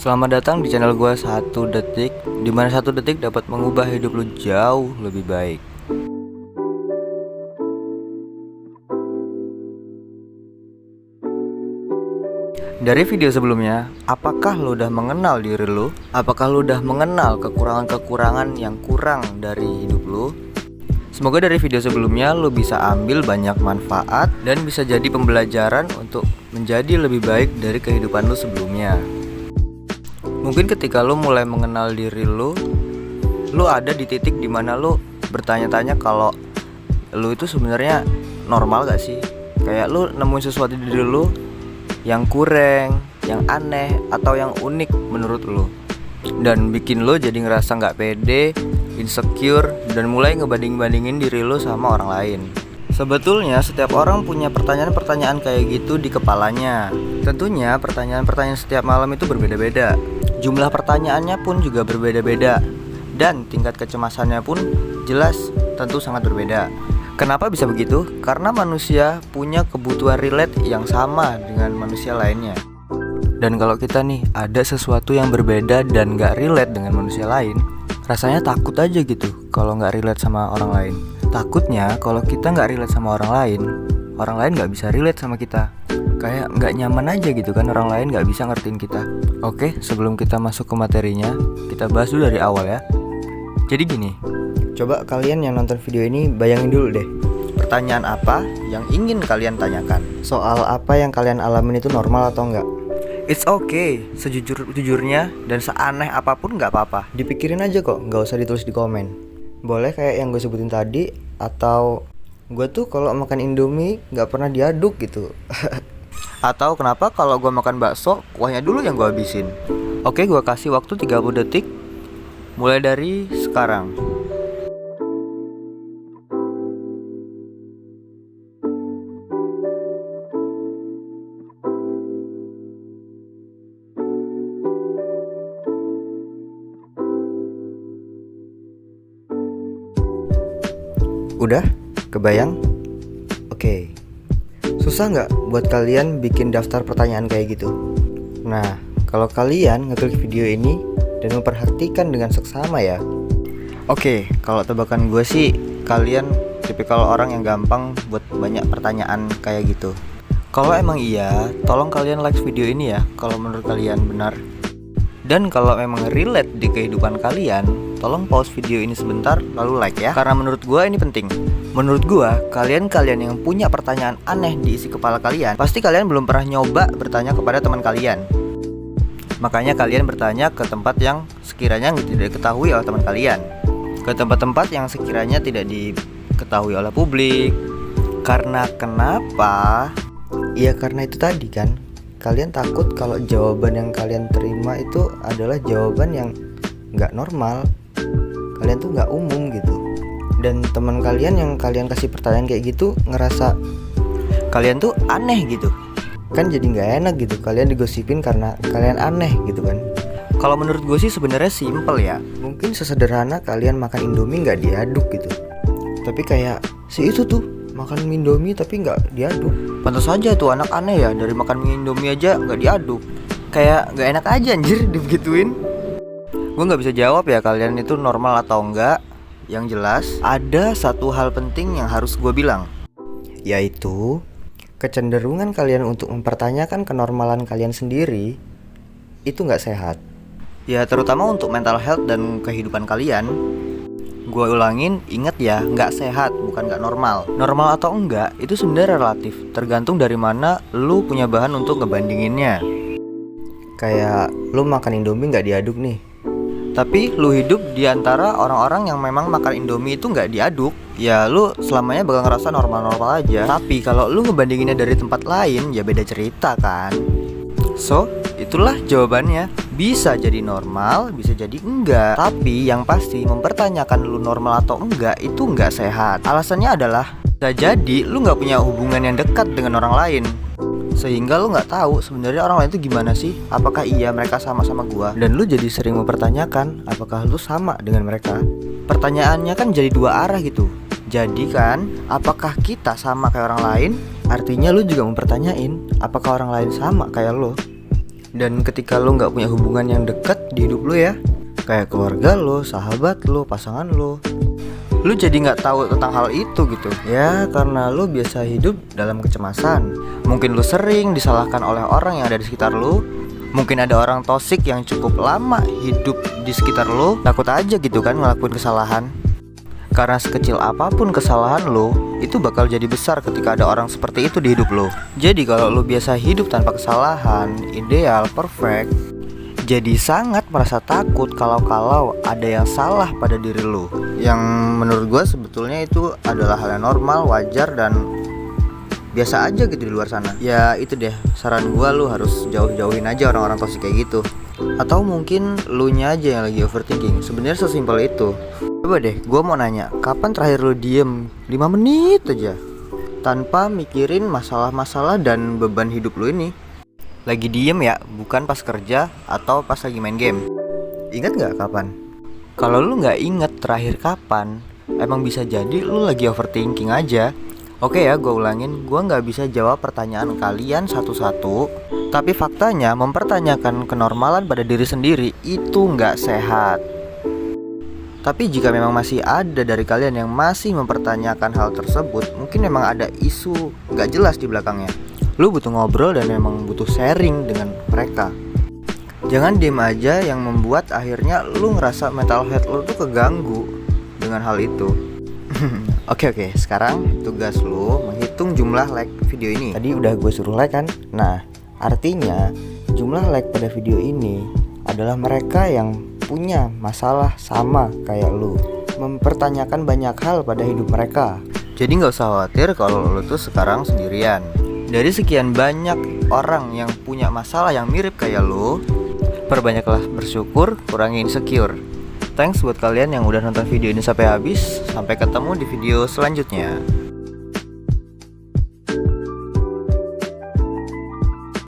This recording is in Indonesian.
Selamat datang di channel gue 1 detik, dimana 1 detik dapat mengubah hidup lu jauh lebih baik. Dari video sebelumnya, apakah lu udah mengenal diri lu? Apakah lu udah mengenal kekurangan-kekurangan yang kurang dari hidup lu? Semoga dari video sebelumnya lu bisa ambil banyak manfaat dan bisa jadi pembelajaran untuk menjadi lebih baik dari kehidupan lu sebelumnya. Mungkin ketika lu mulai mengenal diri lu ada di titik dimana lu bertanya-tanya kalau lu itu sebenarnya normal gak sih? Kayak lu nemuin sesuatu di diri lu yang kurang, yang aneh, atau yang unik menurut lu, dan bikin lu jadi ngerasa gak pede, insecure, dan mulai ngebanding-bandingin diri lu sama orang lain. Sebetulnya setiap orang punya pertanyaan-pertanyaan kayak gitu di kepalanya. Tentunya pertanyaan-pertanyaan setiap malam itu berbeda-beda. Jumlah pertanyaannya pun juga berbeda-beda, dan tingkat kecemasannya pun jelas tentu sangat berbeda. Kenapa bisa begitu? Karena manusia punya kebutuhan relate yang sama dengan manusia lainnya. Dan kalau kita nih ada sesuatu yang berbeda dan gak relate dengan manusia lain, rasanya takut aja gitu kalau gak relate sama orang lain. Takutnya kalau kita gak relate sama orang lain gak bisa relate sama kita. Kayak gak nyaman aja gitu kan, orang lain gak bisa ngertiin kita. Oke, sebelum kita masuk ke materinya, kita bahas dulu dari awal ya. Jadi gini, coba kalian yang nonton video ini bayangin dulu deh, pertanyaan apa yang ingin kalian tanyakan? Soal apa yang kalian alamin itu normal atau enggak? It's okay, sejujurnya dan seaneh apapun gak apa-apa. Dipikirin aja kok, gak usah ditulis di komen. Boleh kayak yang gue sebutin tadi, atau gue tuh kalau makan Indomie gak pernah diaduk gitu. Atau kenapa kalau gue makan bakso, kuahnya dulu yang gue habisin. Oke, gue kasih waktu 30 detik mulai dari sekarang. Udah? Kebayang? Oke. Susah nggak buat kalian bikin daftar pertanyaan kayak gitu? Nah, kalau kalian ngeklik video ini dan memperhatikan dengan seksama ya. Oke, kalau tebakan gue sih kalian tipikal orang yang gampang buat banyak pertanyaan kayak gitu. Kalau emang iya, tolong kalian like video ini ya kalau menurut kalian benar. Dan kalau memang relate di kehidupan kalian, tolong pause video ini sebentar lalu like ya, karena menurut gue ini penting. Menurut gue, kalian yang punya pertanyaan aneh di isi kepala kalian, pasti kalian belum pernah nyoba bertanya kepada teman kalian. Makanya kalian bertanya ke tempat yang sekiranya tidak diketahui oleh teman kalian, ke tempat-tempat yang sekiranya tidak diketahui oleh publik. Karena kenapa? Ya karena itu tadi kan, kalian takut kalau jawaban yang kalian terima itu adalah jawaban yang gak normal. Kalian tuh gak umum gitu. Dan teman kalian yang kalian kasih pertanyaan kayak gitu ngerasa kalian tuh aneh gitu. Kan jadi gak enak gitu, kalian digosipin karena kalian aneh gitu kan. Kalau menurut gue sih sebenarnya simple ya. Mungkin sesederhana kalian makan Indomie gak diaduk gitu. Tapi kayak si itu tuh makan Indomie tapi gak diaduk. Pantas saja tuh anak aneh ya, dari makan Indomie aja gak diaduk. Kayak gak enak aja anjir dibegituin. Gue gak bisa jawab ya kalian itu normal atau enggak. Yang jelas ada satu hal penting yang harus gue bilang, yaitu kecenderungan kalian untuk mempertanyakan kenormalan kalian sendiri itu gak sehat. Ya terutama untuk mental health dan kehidupan kalian. Gue ulangin, inget ya, gak sehat, bukan gak normal. Normal atau enggak itu sebenarnya relatif, tergantung dari mana lu punya bahan untuk ngebandinginnya. Kayak lu makan Indomie gak diaduk nih, tapi lu hidup di antara orang-orang yang memang makan Indomie itu nggak diaduk, ya lu selamanya bakal ngerasa normal-normal aja. Tapi kalau lu ngebandinginnya dari tempat lain, ya beda cerita kan. So, itulah jawabannya. Bisa jadi normal, bisa jadi enggak. Tapi yang pasti mempertanyakan lu normal atau enggak itu enggak sehat. Alasannya adalah bisa jadi lu nggak punya hubungan yang dekat dengan orang lain, sehingga lu nggak tahu sebenarnya orang lain itu gimana sih. Apakah iya mereka sama gua? Dan lu jadi sering mempertanyakan apakah lu sama dengan mereka. Pertanyaannya kan jadi dua arah gitu. Jadi kan, apakah kita sama kayak orang lain? Artinya lu juga mempertanyain apakah orang lain sama kayak lu. Dan ketika lo nggak punya hubungan yang dekat di hidup lo ya, kayak keluarga lo, sahabat lo, pasangan lo jadi nggak tahu tentang hal itu gitu. Ya karena lo biasa hidup dalam kecemasan. Mungkin lo sering disalahkan oleh orang yang ada di sekitar lo. Mungkin ada orang toksik yang cukup lama hidup di sekitar lo. Takut aja gitu kan ngelakuin kesalahan. Karena sekecil apapun kesalahan lo, itu bakal jadi besar ketika ada orang seperti itu di hidup lo. Jadi kalau lo biasa hidup tanpa kesalahan, ideal, perfect, jadi sangat merasa takut kalau ada yang salah pada diri lo. Yang menurut gue sebetulnya itu adalah hal yang normal, wajar, dan biasa aja gitu di luar sana. Ya itu deh, saran gue lo harus jauh-jauhin aja orang-orang toksik kayak gitu. Atau mungkin lu nya aja yang lagi overthinking. Sebenarnya sesimpel itu. Coba deh, gue mau nanya, kapan terakhir lu diem 5 menit aja tanpa mikirin masalah-masalah dan beban hidup lu ini? Lagi diem ya, bukan pas kerja atau pas lagi main game. Ingat gak kapan? Kalau lu gak inget terakhir kapan, emang bisa jadi lu lagi overthinking aja. Oke ya, gue ulangin, gue gak bisa jawab pertanyaan kalian satu-satu. Tapi faktanya mempertanyakan kenormalan pada diri sendiri itu gak sehat. Tapi jika memang masih ada dari kalian yang masih mempertanyakan hal tersebut, mungkin memang ada isu gak jelas di belakangnya. Lu butuh ngobrol dan memang butuh sharing dengan mereka. Jangan diem aja yang membuat akhirnya lu ngerasa mental health lu tuh keganggu dengan hal itu. Oke, sekarang tugas lu menghitung jumlah like video ini. Tadi udah gue suruh like kan? Nah, artinya jumlah like pada video ini adalah mereka yang punya masalah sama kayak lu, mempertanyakan banyak hal pada hidup mereka. Jadi gak usah khawatir kalau lu tuh sekarang sendirian. Dari sekian banyak orang yang punya masalah yang mirip kayak lu, perbanyaklah bersyukur, kurangi insecure. Thanks buat kalian yang udah nonton video ini sampai habis. Sampai ketemu di video selanjutnya.